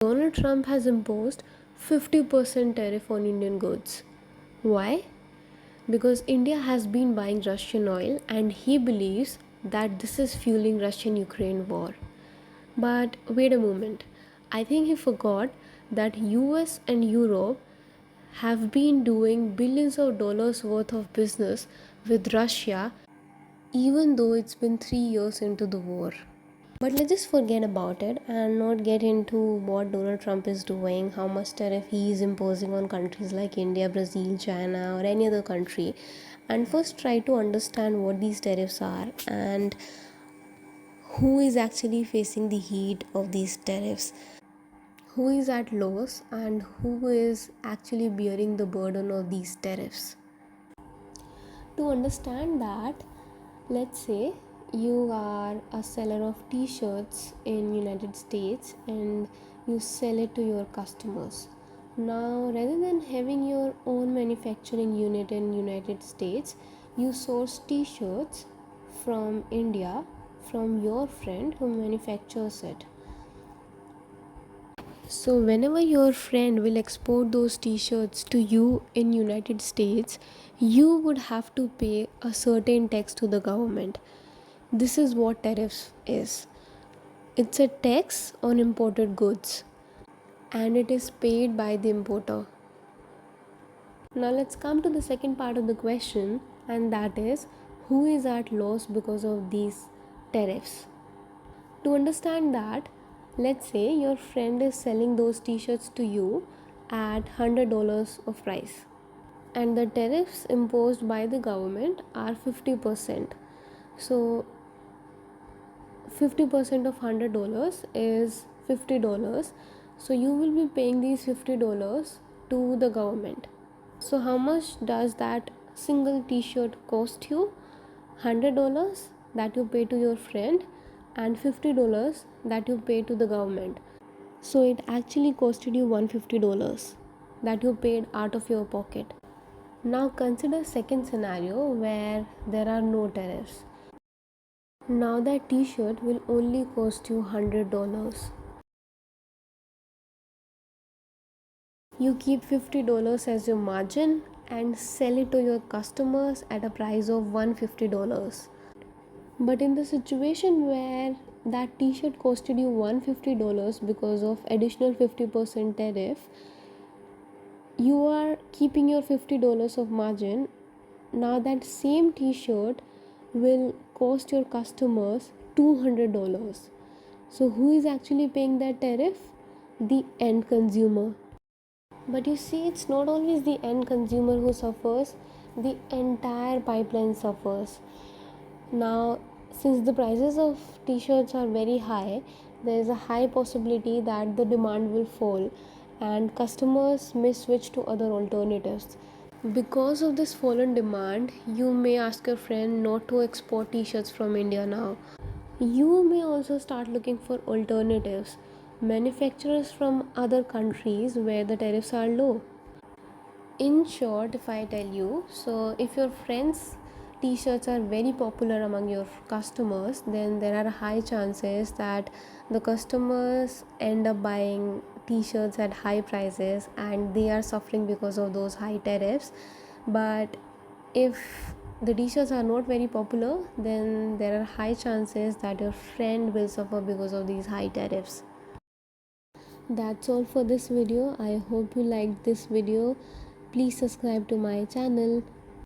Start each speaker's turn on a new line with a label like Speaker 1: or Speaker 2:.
Speaker 1: Donald Trump has imposed 50% tariff on Indian goods. Why? Because India has been buying Russian oil and he believes that this is fueling Russian-Ukraine war. But wait a moment. I think he forgot that US and Europe have been doing billions of dollars worth of business with Russia even though it's been 3 years into the war. But let's just forget about it and not get into what Donald Trump is doing, how much tariff he is imposing on countries like India, Brazil, China, or any other country. And first try to understand what these tariffs are and who is actually facing the heat of these tariffs, who is at loss, and who is actually bearing the burden of these tariffs. To understand that, let's say you are a seller of t-shirts in United States and you sell it to your customers. Now rather than having your own manufacturing unit in United States, you source t-shirts from India from your friend who manufactures it. So whenever your friend will export those t-shirts to you in United States, you would have to pay a certain tax to the government. This is what tariffs is. It's a tax on imported goods and it is paid by the importer. Now let's come to the second part of the question, and that is who is at loss because of these tariffs. To understand that, let's say your friend is selling those t-shirts to you at $100 of price and the tariffs imposed by the government are 50%. So 50% of $100 is $50. So you will be paying these $50 to the government. So how much does that single t-shirt cost you? $100 that you pay to your friend and $50 that you pay to the government. So it actually costed you $150 that you paid out of your pocket. Now consider second scenario where there are no tariffs. Now that t-shirt will only cost you $100. You keep $50 as your margin and sell it to your customers at a price of $150. But in the situation where that t-shirt costed you $150 because of additional 50% tariff, you are keeping your $50 of margin. Now that same t-shirt will cost your customers $200. So who is actually paying that tariff? The end consumer. But you see, it's not always the end consumer who suffers, the entire pipeline suffers. Now, since the prices of t-shirts are very high, there is a high possibility that the demand will fall and customers may switch to other alternatives. Because of this fallen demand, you may ask your friend not to export t-shirts from India now. You may also start looking for alternatives, manufacturers from other countries where the tariffs are low. In short, if I tell you, so if your friends' t-shirts are very popular among your customers, then there are high chances that the customers end up buying t-shirts at high prices and they are suffering because of those high tariffs. But if the t-shirts are not very popular, then there are high chances that your friend will suffer because of these high tariffs. That's all for this video. I hope you liked this video. Please subscribe to my channel.